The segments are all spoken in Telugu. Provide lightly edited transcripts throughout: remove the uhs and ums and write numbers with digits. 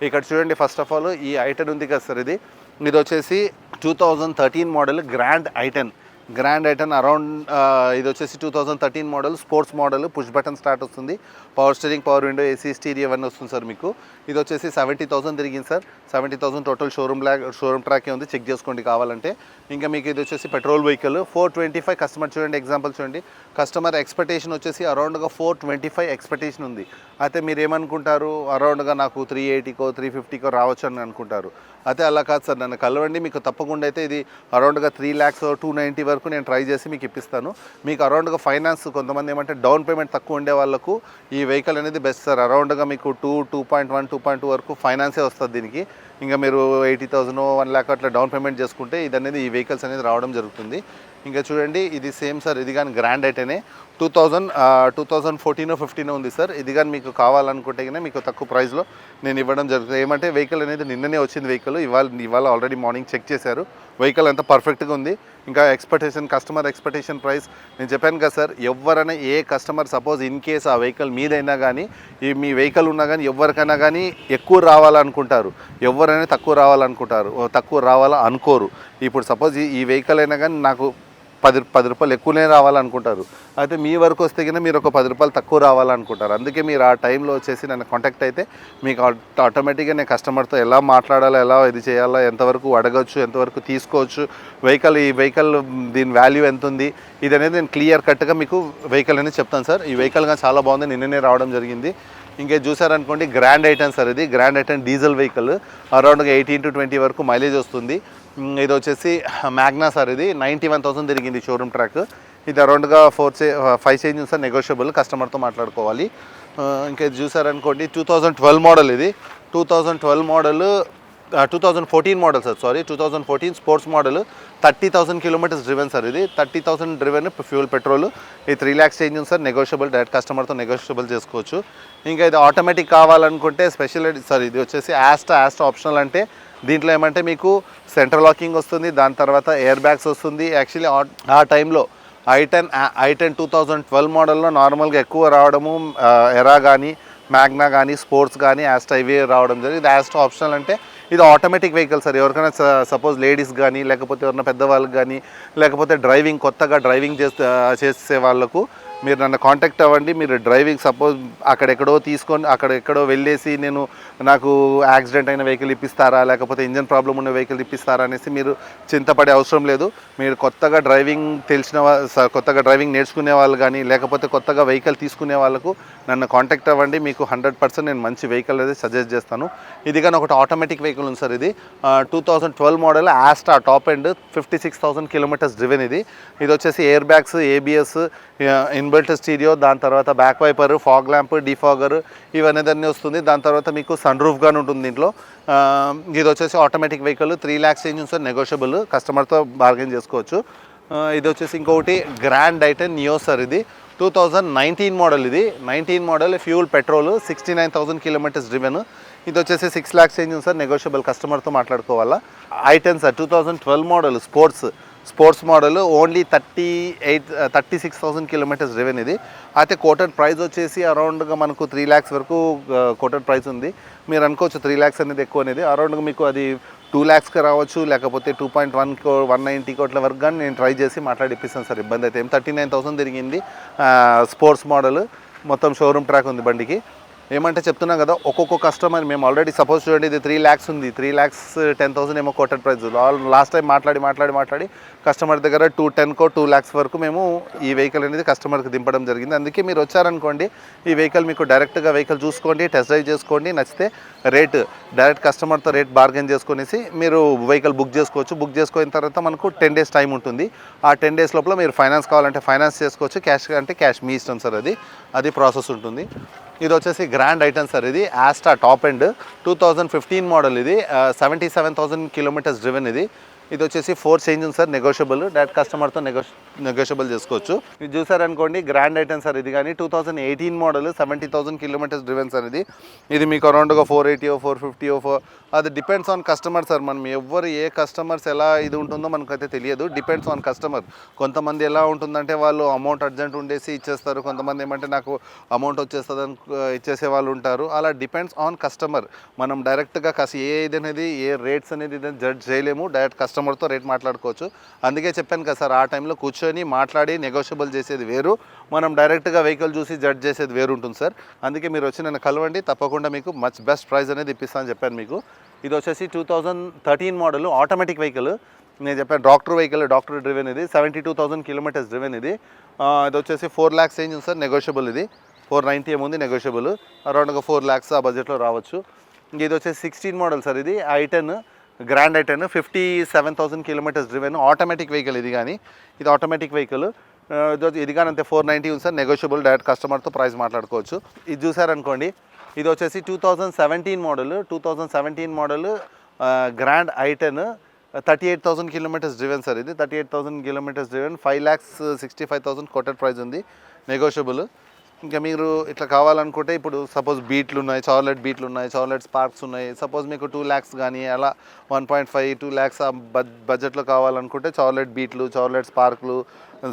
ఇక్కడ చూడండి, ఫస్ట్ ఆఫ్ ఆల్ ఈ ఐటెన్ ఉంది కదా సార్, ఇది వచ్చేసి 2013 మోడల్ గ్రాండ్ ఐటెన్ అరౌండ్ ఇది వచ్చేసి 2013 model, sports model, push button start వస్తుంది, power steering, power window, AC, stereo అవన్నీ వస్తుంది సార్ మీకు. ఇది వచ్చేసి 70,000 తిరిగింది సార్. 70,000 టోటల్ షోరూమ్ ట్రాకే ఉంది, చెక్ చేసుకోండి కావాలంటే. ఇంకా మీకు ఇది వచ్చేసి పెట్రోల్ వెహికల్ 425. కస్టమర్ చూడండి, ఎగ్జాంపుల్ చూడండి, కస్టమర్ ఎక్స్పెక్టేషన్ వచ్చేసి అరౌండ్గా 425 ఎక్స్పెక్టేషన్ ఉంది. అయితే మీరు ఏమనుకుంటారు, అరౌండ్గా నాకు 380కో 350కో రావచ్చు అని అనుకుంటారు. అయితే అలా కాదు సార్, నన్ను కలవండి, మీకు తప్పకుండా అయితే ఇది అరౌండ్గా 3 lakhs 290 వరకు నేను ట్రై చేసి మీకు ఇప్పిస్తాను. మీకు అరౌండ్గా ఫైనాన్స్, కొంతమంది ఏమంటే డౌన్ పేమెంట్ తక్కువ ఉండే వాళ్ళకు ఈ వెహికల్ అనేది బెస్ట్ సార్. అరౌండ్గా మీకు 2.1 2.2 వరకు ఫైనాన్సే వస్తుంది దీనికి. ఇంకా మీరు 80,000 1 lakh అట్లా డౌన్ పేమెంట్ చేసుకుంటే ఇది అనేది, ఈ వెహికల్స్ అనేది రావడం జరుగుతుంది. ఇంకా చూడండి, ఇది సేమ్ సార్, ఇది కానీ గ్రాండ్ ఐటెనే 2014 15 ఉంది సార్. ఇది కానీ మీకు కావాలనుకుంటే కానీ మీకు తక్కువ ప్రైస్లో నేను ఇవ్వడం జరుగుతుంది. ఏమంటే వెహికల్ అనేది నిన్ననే వచ్చింది వెహికల్, ఇవాళ ఆల్రెడీ మార్నింగ్ చెక్ చేశారు, వెహికల్ అంతా పర్ఫెక్ట్గా ఉంది. ఇంకా కస్టమర్ ఎక్స్పెక్టేషన్ ప్రైస్ నేను చెప్పాను కదా సార్, ఎవరైనా ఏ కస్టమర్ సపోజ్ ఇన్ కేస్ ఆ వెహికల్ మీదైనా కానీ, మీ వెహికల్ ఉన్నా కానీ ఎవరికైనా కానీ ఎక్కువ రావాలనుకుంటారు, ఎవరైనా తక్కువ రావాలనుకోరు. ఇప్పుడు సపోజ్ ఈ వెహికల్ అయినా కానీ నాకు 10 రూపాయలు ఎక్కువనే రావాలనుకుంటారు. అయితే మీ వరకు వస్తే కన్నా మీరు ఒక 10 రూపాయలు తక్కువ రావాలనుకుంటారు. అందుకే మీరు ఆ టైంలో వచ్చేసి నన్ను కాంటాక్ట్ అయితే మీకు ఆటోమేటిక్గా నేను కస్టమర్తో ఎలా మాట్లాడాలో, ఎలా ఇది చేయాలో, ఎంతవరకు అడగచ్చు, ఎంతవరకు తీసుకోవచ్చు, ఈ వెహికల్ దీని వాల్యూ ఎంత ఉంది, ఇది అనేది నేను క్లియర్ కట్గా మీకు వెహికల్ అనేది చెప్తాను సార్. ఈ వెహికల్ కానీ చాలా బాగుంది, నిన్ననే రావడం జరిగింది. ఇంకా చూసారనుకోండి, గ్రాండ్ ఐటెన్ సార్, ఇది గ్రాండ్ ఐటెన్ డీజిల్ వెహికల్, అరౌండ్గా 18 to 20 వరకు మైలేజ్ వస్తుంది. ఇది వచ్చేసి మ్యాగ్నా సార్, ఇది 91,000 తిరిగింది షోరూమ్ ట్రాక్. ఇది అరౌండ్గా 5 చేంజ్ సార్, నెగోషియబుల్, కస్టమర్తో మాట్లాడుకోవాలి. ఇంకా ఇది చూసారనుకోండి, 2012 మోడల్, ఇది 2012 model 2014 model sir, 2014 sports model, 30,000 kilometres driven sir. ఇది 30,000 డ్రివెన్, ఫ్యూల్ పెట్రోల్. ఇది 3 lakhs చేంజ్ ఉంది సార్, నెగోషియబుల్, డైరెక్ట్ కస్టమర్తో నెగోషియబుల్ చేసుకోవచ్చు. ఇంకా ఇది ఆటోమేటిక్ కావాలనుకుంటే స్పెషల్ సార్, ఇది వచ్చేసి యాస్టా ఆప్షనల్. అంటే దీంట్లో ఏమంటే మీకు సెంట్రల్ లాకింగ్ వస్తుంది, దాని తర్వాత ఎయిర్ బ్యాగ్స్ వస్తుంది. యాక్చువల్లీ ఆ టైంలో ఐటెన్ 2012 మోడల్లో నార్మల్గా ఎక్కువ రావడము ఎరా కానీ, మ్యాగ్నా కానీ, స్పోర్ట్స్ కానీ, యాస్టా ఇవే రావడం జరిగింది. ఇది యాస్టా ఆప్షనల్. అంటే ఇది ఆటోమేటిక్ వెహికల్ సార్. ఎవరికైనా సపోజ్ లేడీస్ కానీ, లేకపోతే ఎవరైనా పెద్దవాళ్ళకి కానీ, లేకపోతే కొత్తగా డ్రైవింగ్ చేసే వాళ్ళకు మీరు నన్ను కాంటాక్ట్ అవ్వండి. మీరు డ్రైవింగ్ సపోజ్ అక్కడెక్కడో వెళ్ళేసి నాకు యాక్సిడెంట్ అయిన వెహికల్ ఇప్పిస్తారా, లేకపోతే ఇంజన్ ప్రాబ్లం ఉన్న వెహికల్ ఇప్పిస్తారా అనేసి మీరు చింతపడే అవసరం లేదు. మీరు కొత్తగా డ్రైవింగ్ నేర్చుకునే వాళ్ళు కానీ, లేకపోతే కొత్తగా వెహికల్ తీసుకునే వాళ్ళకు నన్ను కాంటాక్ట్ అవ్వండి. మీకు 100% నేను మంచి వెహికల్ అనేది సజెస్ట్ చేస్తాను. ఇది కానీ ఒకటి ఆటోమేటిక్ వెహికల్ ఉంది సార్. ఇది 2012 model Asta top end, 56,000 kilometres driven. ఇది వచ్చేసి air bags, ABS, inbuilt stereo, దాని తర్వాత back wiper, fog lamp, defogger, ఇవన్నీ వస్తుంది. దాని తర్వాత మీకు సన్ రూఫ్ గాని ఉంటుంది దీంట్లో. ఇది వచ్చేసి ఆటోమేటిక్ వెహికల్, 3 lakhs చేంజ్ ఉంది సార్, నెగోషియబుల్, కస్టమర్తో బార్గెన్ చేసుకోవచ్చు. ఇది వచ్చేసి ఇంకొకటి గ్రాండ్ ఐటెన్ నియో సార్. ఇది 2019 మోడల్, ఇది 19 model, fuel petrol, 69,000 kilometres driven. ఇది వచ్చేసి 6 lakhs చేంజ్ ఉంది సార్, నెగోషియబుల్, కస్టమర్తో మాట్లాడుకోవాలా. I ten sir 2012 model sports model, only 36,000 kilometres driven. ఇది అయితే కోటెడ్ ప్రైస్ వచ్చేసి అరౌండ్గా మనకు 3 lakhs వరకు కోటెడ్ ప్రైస్ ఉంది. మీరు అనుకోవచ్చు 3 lakhs అనేది ఎక్కువ అనేది. అరౌండ్గా మీకు అది 2 lakhsకి రావచ్చు, లేకపోతే 2.1 190 కోట్ల వరకు కానీ నేను ట్రై చేసి మాట్లాడిపిస్తాను సార్, ఇబ్బంది అయితే ఏం. 39,000 తిరిగింది, స్పోర్ట్స్ మోడల్, మొత్తం షోరూమ్ ట్రాక్ ఉంది బండికి. ఏమంటే చెప్తున్నాం కదా, ఒక్కొక్క కస్టమర్ మేము ఆల్రెడీ సపోజ్ చూడండి, ఇది 3 lakhs ఉంది, 3,10,000 ఏమో కోటెడ్ ప్రైస్. లాస్ట్ టైం మాట్లాడి కస్టమర్ దగ్గర 210కో 2 lakhs వరకు మేము ఈ వెహికల్ అనేది కస్టమర్కి దింపడం జరిగింది. అందుకే మీరు వచ్చారనుకోండి, ఈ వెహికల్ మీకు డైరెక్ట్గా వెహికల్ చూసుకోండి, టెస్ట్ డ్రైవ్ చేసుకోండి, నచ్చితే డైరెక్ట్ కస్టమర్తో రేట్ బార్గెన్ చేసుకునేసి మీరు వెహికల్ బుక్ చేసుకోవచ్చు. బుక్ చేసుకున్న తర్వాత మనకు 10 days టైం ఉంటుంది. ఆ 10 days లోపల మీరు ఫైనాన్స్ కావాలంటే ఫైనాన్స్ చేసుకోవచ్చు, క్యాష్ అంటే క్యాష్, మీ ఇష్టం సార్. అది ప్రాసెస్ ఉంటుంది. ఇది వచ్చేసి గ్రాండ్ ఐటెన్ సార్. ఇది యాస్టా టాప్ ఎండ్ 2015 మోడల్. ఇది 77,000 కిలోమీటర్స్ డ్రివెన్. ఇది ఇది వచ్చేసి 4 చేంజ్ ఉంది సార్, నెగోషియబుల్, డైరెక్ట్ కస్టమర్తో నెగోషియబుల్ చేసుకోవచ్చు. ఇది చూసారనుకోండి గ్రాండ్ ఐటమ్ సార్, ఇది కానీ 2018 మోడల్, 70,000 కిలోమీటర్స్ డ్రివెన్ సార్. ఇది మీకు అరౌండ్గా 480 450 అది డిపెండ్స్ ఆన్ కస్టమర్ సార్. మనం ఎవరు ఏ కస్టమర్స్ ఎలా ఇది ఉంటుందో మనకైతే తెలియదు, డిపెండ్స్ ఆన్ కస్టమర్. కొంతమంది ఎలా ఉంటుందంటే వాళ్ళు అమౌంట్ అర్జెంట్ ఉండేసి ఇచ్చేస్తారు, కొంతమంది ఏమంటే నాకు అమౌంట్ వచ్చేస్తుంది అని ఇచ్చేసే వాళ్ళు ఉంటారు. అలా డిపెండ్స్ ఆన్ కస్టమర్. మనం డైరెక్ట్గా ఏ ఇది అనేది ఏ రేట్స్ అనేది జడ్జ్ చేయలేము, డైరెక్ట్ కస్టమర్తో రేట్ మాట్లాడుకోవచ్చు. అందుకే చెప్పాను కదా సార్, ఆ టైంలో కూర్చొని మాట్లాడి నెగోషియబుల్ చేసేది వేరు, మనం డైరెక్ట్గా వెహికల్ చూసి జడ్జ్ చేసేది వేరు ఉంటుంది సార్. అందుకే మీరు వచ్చి నన్ను కలవండి, తప్పకుండా మీకు మచ్ బెస్ట్ ప్రైస్ అనేది ఇప్పిస్తానని చెప్పాను మీకు. ఇది వచ్చేసి 2013 మోడల్ ఆటోమేటిక్ వెహికల్. నేను చెప్పాను డాక్టర్ వెహికల్, డాక్టర్ డ్రివెన్. ఇది 72,000 కిలోమీటర్స్ డ్రివెన్. ఇది వచ్చేసి 4 lakhs రేంజ్ ఉంది సార్, నెగోషియబుల్. ఇది 490 ఏముంది, నెగోషియబుల్, అరౌండ్గా 4 lakhs ఆ బడ్జెట్లో రావచ్చు. ఇది వచ్చేసి 16 మోడల్ సార్. ఇది i10 grand i10, 57,000 kilometres driven, automatic vehicle. ఇది కానీ ఇది ఆటోమేటిక్ వెహికల్. ఇది కానీ అంతే 490 ఉంది సార్, నెగోషియబుల్, డైరెక్ట్ కస్టమర్తో ప్రైస్ మాట్లాడుకోవచ్చు. ఇది చూసారనుకోండి, ఇది వచ్చేసి 2017 model grand i10, 38,000 kilometres driven sir. ఇది 38,000 కిలోమీటర్స్ డ్రివెన్, 5,65,000 కోటెడ్ ప్రైస్ ఉంది, నెగోషియబుల్. ఇంకా మీరు ఇట్లా కావాలనుకుంటే ఇప్పుడు సపోజ్ బీట్లు ఉన్నాయి, చార్లెట్ బీట్లు ఉన్నాయి, చార్లెట్ స్పార్క్స్ ఉన్నాయి. సపోజ్ మీకు 2 lakhs కానీ అలా 1.5-2 lakhs ఆ బడ్జెట్లో కావాలనుకుంటే చార్లెట్ బీట్లు, చార్లెట్ స్పార్క్లు,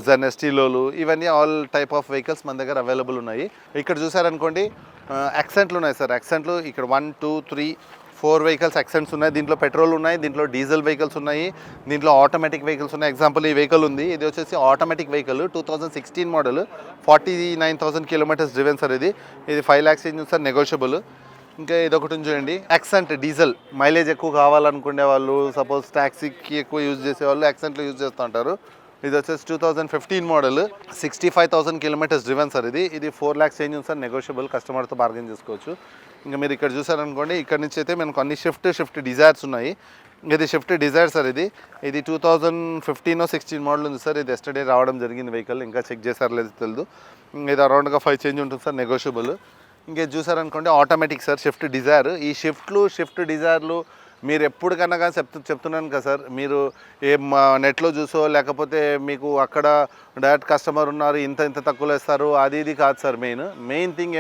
జెన్ ఎస్టీలోలు, ఇవన్నీ ఆల్ టైప్ ఆఫ్ వెహికల్స్ మన దగ్గర అవైలబుల్ ఉన్నాయి. ఇక్కడ చూసారనుకోండి యాక్సెంట్లు ఉన్నాయి సార్. యాక్సెంట్లు ఇక్కడ 1 2 3 4 వెహికల్స్ యాక్సెంట్స్ ఉన్నాయి. దీంట్లో పెట్రోల్ ఉన్నాయి, దీంట్లో డీజిల్ వెహికల్స్ ఉన్నాయి, దీంట్లో ఆటోమేటిక్ వెహికల్స్ ఉన్నాయి. ఎగ్జాంపుల్ ఈ వెహికల్ ఉంది, ఇది వచ్చేసి automatic vehicle, 2016 model, 49,000 kilometres driven sir. ఇది 5 lakhs రేంజ్ సార్, నెగోషియబుల్. ఇంకా ఇది ఒకటి చూడండి, యాక్సెంట్ డీజిల్, మైలేజ్ ఎక్కువ కావాలనుకునే వాళ్ళు, సపోజ్ ట్యాక్సీకి ఎక్కువ యూజ్ చేసేవాళ్ళు యాక్సెంట్లు యూజ్ చేస్తూ ఉంటారు. ఇది వచ్చేసి 2015 మోడల్, 65,000 కిలోమీటర్స్ డ్రివెన్ సార్. ఇది 4 lakhs రేంజ్ ఉంది సార్, నెగోషియబుల్, కస్టమర్తో బార్గెన్ చేసుకోవచ్చు. ఇంకా మీరు ఇక్కడ చూసారనుకోండి, ఇక్కడ నుంచి అయితే మనకు అన్ని షిఫ్ట్ డిజైర్స్ ఉన్నాయి. ఇది షిఫ్ట్ డిజైర్ సార్. ఇది 2015-16 మోడల్ ఉంది సార్. ఇది ఎస్టర్డే రావడం జరిగింది వెహికల్, ఇంకా చెక్ చేశారు లేదు తెలియదు. ఇది అరౌండ్గా 5 చేంజ్ ఉంటుంది సార్, నెగోషియబుల్. ఇంకేది చూసారనుకోండి ఆటోమేటిక్ సార్, షిఫ్ట్ డిజైర్. ఈ షిఫ్ట్ డిజైర్లు మీరు ఎప్పటికన్నా కానీ చెప్తున్నాను కదా సార్, మీరు నెట్లో చూసో లేకపోతే మీకు అక్కడ డైరెక్ట్ కస్టమర్ ఉన్నారు ఇంత తక్కువలో ఇస్తారు అది కాదు సార్. మెయిన్ థింగ్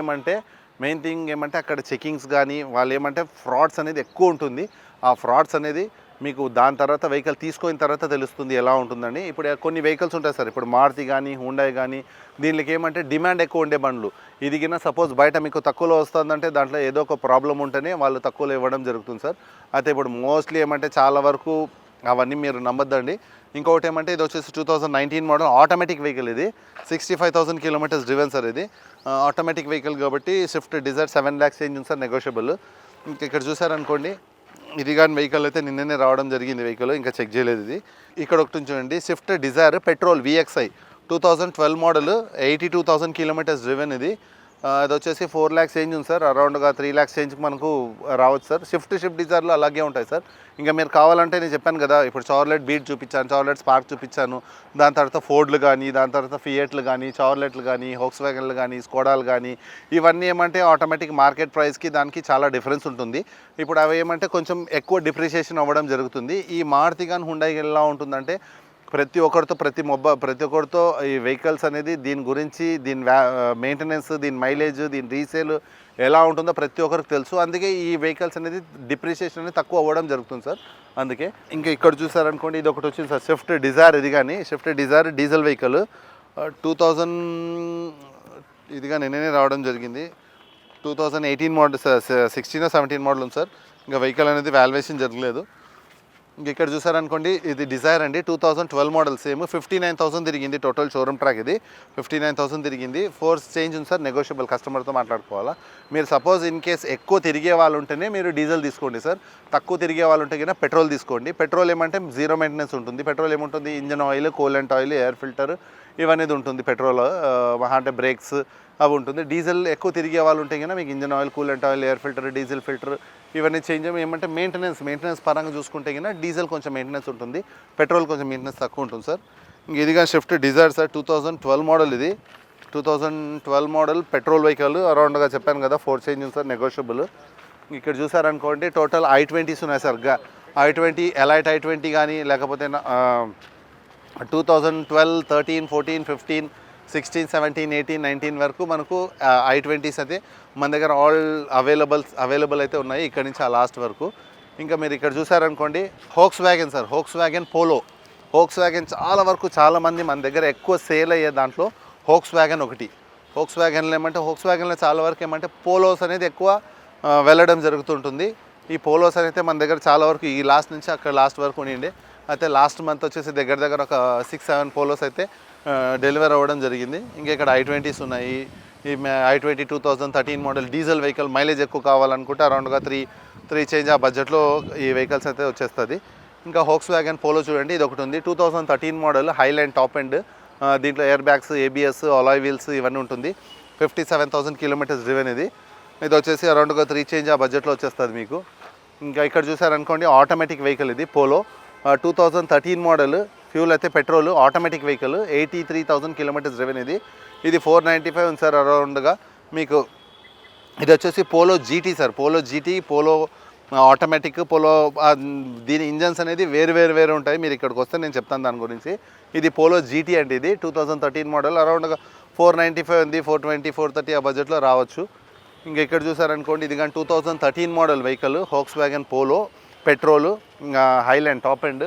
ఏమంటే అక్కడ చెకింగ్స్ కానీ వాళ్ళు ఏమంటే ఫ్రాడ్స్ అనేది ఎక్కువ ఉంటుంది. ఆ ఫ్రాడ్స్ అనేది మీకు దాని తర్వాత వెహికల్ తీసుకున్న తర్వాత తెలుస్తుంది ఎలా ఉంటుందని. ఇప్పుడు కొన్ని వెహికల్స్ ఉంటాయి సార్, ఇప్పుడు మారుతి కానీ హుండాయ్ కానీ, దీనికి ఏమంటే డిమాండ్ ఎక్కువ ఉండే బండ్లు. ఇది కింద సపోజ్ బయట మీకు తక్కువలో వస్తుందంటే దాంట్లో ఏదో ఒక ప్రాబ్లం ఉంటేనే వాళ్ళు తక్కువలో ఇవ్వడం జరుగుతుంది సార్. అయితే ఇప్పుడు మోస్ట్లీ ఏమంటే చాలా వరకు అవన్నీ మీరు నమ్మద్దండి. ఇంకొకటి ఏమంటే ఇది వచ్చేసి 2019 మోడల్ ఆటోమేటిక్ వెహికల్. ఇది 65,000 కిలోమీటర్స్ డ్రివెన్ సార్. ఇది ఆటోమేటిక్ వెహికల్ కాబట్టి షిఫ్ట్ డిజైర్, 7 lakhs రేంజ్ ఉంది సార్, నెగోషియబుల్. ఇంకా ఇక్కడ చూసారనుకోండి, ఇది కానీ వెహికల్ అయితే నిన్ననే రావడం జరిగింది వెహికల్, ఇంకా చెక్ చేయలేదు. ఇది ఇక్కడ ఒకటి చూడండి, Swift Dzire petrol VXI 2012 model, 82,000 kilometres driven. ఇది వచ్చేసి 4 lakhs రేంజ్ ఉంది సార్, అరౌండ్గా 3 lakhs రేంజ్కి మనకు రావచ్చు సార్. షిఫ్ట్ డిజైర్లో అలాగే ఉంటాయి సార్. ఇంకా మీరు కావాలంటే నేను చెప్పాను కదా, ఇప్పుడు చార్లెట్ బీట్ చూపించాను, చార్లెట్ స్పార్క్ చూపించాను, దాని తర్వాత ఫోర్డ్లు కానీ, దాని తర్వాత ఫియట్లు కానీ, చార్లెట్లు కానీ, హోక్స్ వ్యాగన్లు కానీ, స్కోడాలు కానీ, ఇవన్నీ ఏమంటే ఆటోమేటిక్ మార్కెట్ ప్రైస్కి దానికి చాలా డిఫరెన్స్ ఉంటుంది. ఇప్పుడు అవి ఏమంటే కొంచెం ఎక్కువ డిప్రిషియేషన్ అవ్వడం జరుగుతుంది. ఈ మారుతి కానీ హుండాయ్ ఎలా ఉంటుందంటే ప్రతి ఒక్కరితో ఈ వెహికల్స్ అనేది దీని గురించి, దీని మెయింటెనెన్స్, దీని మైలేజ్, దీని రీసేల్ ఎలా ఉంటుందో ప్రతి ఒక్కరికి తెలుసు. అందుకే ఈ వెహికల్స్ అనేది డిప్రిషియేషన్ అనేది తక్కువ అవ్వడం జరుగుతుంది సార్. అందుకే ఇంకా ఇక్కడ చూసారనుకోండి, ఇది ఒకటి వచ్చింది సార్, స్విఫ్ట్ డిజైర్. ఇది కానీ స్విఫ్ట్ డిజైర్ డీజిల్ వెహికల్, 2000 ఇది కానీ నిన్ననే రావడం జరిగింది. 2018 మోడల్, 16-17 మోడల్ ఉంది సార్. ఇంకా వెహికల్ అనేది వాల్యుయేషన్ జరగలేదు. ఇంక ఇక్కడ చూసారనుకోండి, ఇది డిజైర్ అండి, 2012 మోడల్, సేమ్ 59,000 తిరిగింది టోటల్ షోరూమ్ ట్రాక్. ఇది 59,000 తిరిగింది, 4 చేంజ్ ఉంది సార్, నెగోషియబుల్, కస్టమర్తో మాట్లాడుకోవాలా. మీరు సపోజ్ ఇన్ కేస్ ఎక్కువ తిరిగే వాళ్ళు ఉంటేనే మీరు డీజిల్ తీసుకోండి సార్, తక్కువ తిరిగే వాళ్ళు ఉంటే కన్నా పెట్రోల్ తీసుకోండి. పెట్రోల్ ఏమంటే జీరో మెయింటెనెన్స్ ఉంటుంది. పెట్రోల్ ఏముంటుంది, engine oil, coolant oil, air filter ఇవన్నీ ఉంటుంది. పెట్రోల్ అంటే బ్రేక్స్ అవి ఉంటుంది. డీజిల్ ఎక్కువ తిరిగే వాళ్ళు ఉంటే కన్నా మీకు engine oil, coolant oil, air filter, diesel filter ఇవన్నీ చేంజ్ ఏమంటే మెయింటెనెన్స్ పరంగా చూసుకుంటే కన్నా డీజిల్ కొంచెం మెయింటెనెన్స్ ఉంటుంది, పెట్రోల్ కొంచెం మెయింటెనెన్స్ తక్కువ ఉంటుంది సార్. ఇంక ఇది కానీ షిఫ్ట్ డిజైర్ సార్, 2012 మోడల్. ఇది 2012 మోడల్ పెట్రోల్ వెహికల్, అరౌండ్గా చెప్పాను కదా 4 చేంజ్ ఉంది సార్, నెగోషియబుల్. ఇక్కడ చూసారనుకోండి టోటల్ i20s ఉన్నాయి సార్. i20 ఎలైట్ i20 కానీ లేకపోతే 2012, 13, 14, 15, 16, 17, 18, 19 వరకు మనకు i20s అయితే మన దగ్గర ఆల్ అవైలబుల్ అయితే ఉన్నాయి ఇక్కడ నుంచి ఆ లాస్ట్ వరకు. ఇంకా మీరు ఇక్కడ చూసారనుకోండి Volkswagen sir, Volkswagen Polo. Volkswagen చాలా వరకు చాలామంది మన దగ్గర ఎక్కువ సేల్ అయ్యే దాంట్లో హోక్స్ వ్యాగన్ ఒకటి. హోక్స్ వ్యాగన్లో ఏమంటే హోక్స్ వ్యాగన్లో చాలా వరకు ఏమంటే పోలోస్ అనేది ఎక్కువ వెళ్ళడం జరుగుతుంటుంది. ఈ పోలోస్ అయితే మన దగ్గర చాలా వరకు ఈ లాస్ట్ నుంచి అక్కడ లాస్ట్ వరకు ఉండిండే. అయితే లాస్ట్ మంత్ వచ్చేసి దగ్గర ఒక 6-7 పోలోస్ అయితే డెలివర్ అవ్వడం జరిగింది. ఇంకా ఇక్కడ i20s ఉన్నాయి. ఈ i20 2013 model diesel vehicle, mileage ఎక్కువ కావాలనుకుంటే అరౌండ్గా త్రీ చేంజ్ ఆ బడ్జెట్లో ఈ వెహికల్స్ అయితే వచ్చేస్తుంది. ఇంకా హోక్స్ వ్యాగన్ పోలో చూడండి, ఇది ఒకటి ఉంది 2013 మోడల్ హైలైన్ టాప్ ఎండ్. దీంట్లో air bags, ABS, alloy wheels ఇవన్నీ ఉంటుంది. 57,000 కిలోమీటర్స్ డ్రివెన్ ఇది వచ్చేసి అరౌండ్గా 3 చేంజ్ ఆ బడ్జెట్లో వచ్చేస్తుంది మీకు. ఇంకా ఇక్కడ చూసారనుకోండి ఆటోమేటిక్ వెహికల్ ఇది పోలో 2013 మోడల్, ఫ్యూల్ అయితే petrol, automatic vehicle, 83,000 kilometres driven ఇది 495 ఉంది సార్ అరౌండ్గా మీకు. ఇది వచ్చేసి polo GT sir, polo GT, polo automatic, polo దీని ఇంజన్స్ అనేది వేరు ఉంటాయి. మీరు ఇక్కడికి వస్తే నేను చెప్తాను దాని గురించి. ఇది పోలో GT అంటే ఇది 2013 మోడల్ అరౌండ్గా 495 ఉంది, 420, 430 ఆ బడ్జెట్లో రావచ్చు. ఇంకా ఇక్కడ చూసారనుకోండి ఇది కానీ 2013 model vehicle Volkswagen Polo petrol, ఇంకా highline top end,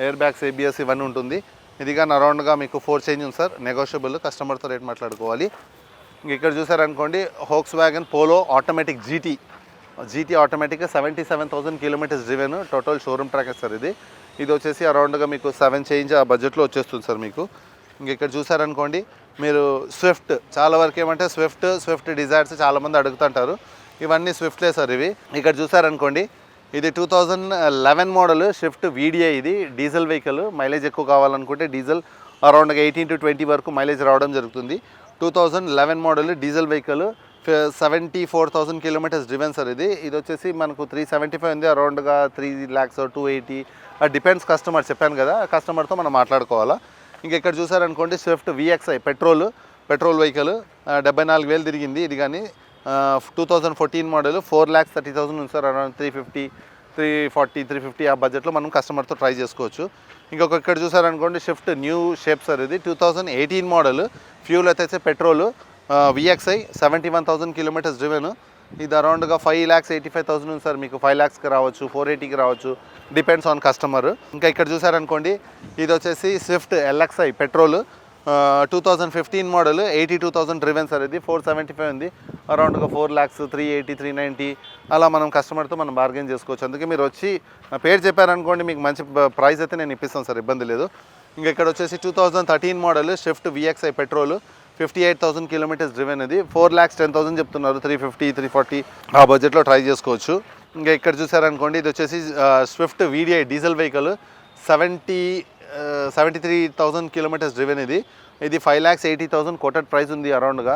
air bags, ABS ఇవన్నీ ఉంటుంది. ఇది కానీ అరౌండ్గా మీకు 4 చేంజ్ ఉంది సార్, నెగోషియబుల్, కస్టమర్తో రేట్ మాట్లాడుకోవాలి. ఇంక ఇక్కడ చూసారనుకోండి Volkswagen Polo automatic GT ఆటోమేటిక్గా 77,000 kilometres driven, total showroom track sir ఇది వచ్చేసి అరౌండ్గా మీకు 7 చేంజ్ ఆ బడ్జెట్లో వచ్చేస్తుంది సార్ మీకు. ఇంక ఇక్కడ చూసారనుకోండి మీరు స్విఫ్ట్, చాలా వరకు ఏమంటే స్విఫ్ట్ డిజైర్స్ చాలామంది అడుగుతుంటారు. ఇవన్నీ స్విఫ్ట్లే సార్ ఇవి. ఇక్కడ చూసారనుకోండి ఇది 2011 మోడల్ స్విఫ్ట్ VDI, ఇది డీజిల్ వెహికల్, మైలేజ్ ఎక్కువ కావాలనుకుంటే డీజిల్ అరౌండ్గా 18 to 20 వరకు మైలేజ్ రావడం జరుగుతుంది. 2011 model diesel vehicle, 74,000 kilometres driven sir ఇది వచ్చేసి మనకు 375 ఉంది, అరౌండ్గా 3 lakhs 280 డిపెండ్స్ కస్టమర్, చెప్పాను కదా కస్టమర్తో మనం మాట్లాడుకోవాలా. ఇంక ఇక్కడ చూసారనుకోండి స్విఫ్ట్ VXI పెట్రోల్ వెహికల్ 74,000 తిరిగింది. ఇది కానీ 2014 మోడల్ 4,30,000 ఉంది సార్, అరౌండ్ 350, 340, 350 ఆ బడ్జెట్లో మనం కస్టమర్తో ట్రై చేసుకోవచ్చు. ఇంకొక ఇక్కడ చూసారనుకోండి స్విఫ్ట్ న్యూ షేప్ సార్ ఇది 2018 మోడల్, ఫ్యూల్ అయితే పెట్రోల్, VXI 71,000 కిలోమీటర్స్ డ్రివెన్. ఇది అరౌండ్గా 5,85,000 ఉంది సార్, మీకు 5 lakhsకి రావచ్చు, 480కి రావచ్చు, డిపెండ్స్ ఆన్ కస్టమర్. ఇంకా ఇక్కడ చూసారనుకోండి ఇది వచ్చేసి Swift LXI petrol 2015 model, 82,000 driven sir ఇది 475 ఉంది, అరౌండ్గా 4 lakhs 380, 390 అలా మనం కస్టమర్తో మనం బార్గెన్ చేసుకోవచ్చు. అందుకే మీరు వచ్చి నా పేరు చెప్పారనుకోండి మీకు మంచి ప్రైస్ అయితే నేను ఇప్పిస్తాను సార్, ఇబ్బంది లేదు. ఇంకా ఇక్కడ వచ్చేసి 2013 model Swift VXI petrol 58,000 kilometres driven ఇది 4,10,000 చెప్తున్నారు, 350, 340 ఆ బడ్జెట్లో ట్రై చేసుకోవచ్చు. ఇంకా ఇక్కడ చూసారనుకోండి ఇది వచ్చేసి Swift VDI diesel vehicle 73,000 kilometres driven ఇది 5,80,000 కోటెడ్ ప్రైస్ ఉంది, అరౌండ్గా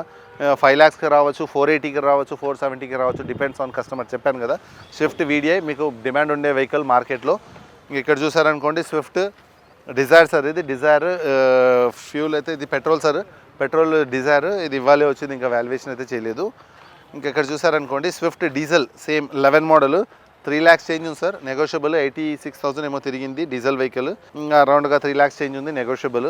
5 lakhsకి రావచ్చు, 480కి రావచ్చు, 470కి రావచ్చు, డిపెండ్స్ ఆన్ కస్టమర్. చెప్పాను కదా స్విఫ్ట్ VDI మీకు డిమాండ్ ఉండే వెహికల్ మార్కెట్లో. ఇక్కడ చూసారనుకోండి స్విఫ్ట్ డిజైర్ సార్ ఇది ఫ్యూల్ అయితే ఇది పెట్రోల్ డిజైర్ ఇది ఇవ్వాలే వచ్చింది, ఇంకా వాల్యుయేషన్ అయితే చేయలేదు. ఇంకా ఇక్కడ చూసారనుకోండి Swift diesel same 11 model 3 lakhs change ఉంది సార్, నెగోషియబుల్, 86,000 ఏమో తిరిగింది డీజిల్ వెహికల్, ఇంకా అరౌండ్గా 3 lakhs చేంజ్ ఉంది, నెగోషియబుల్.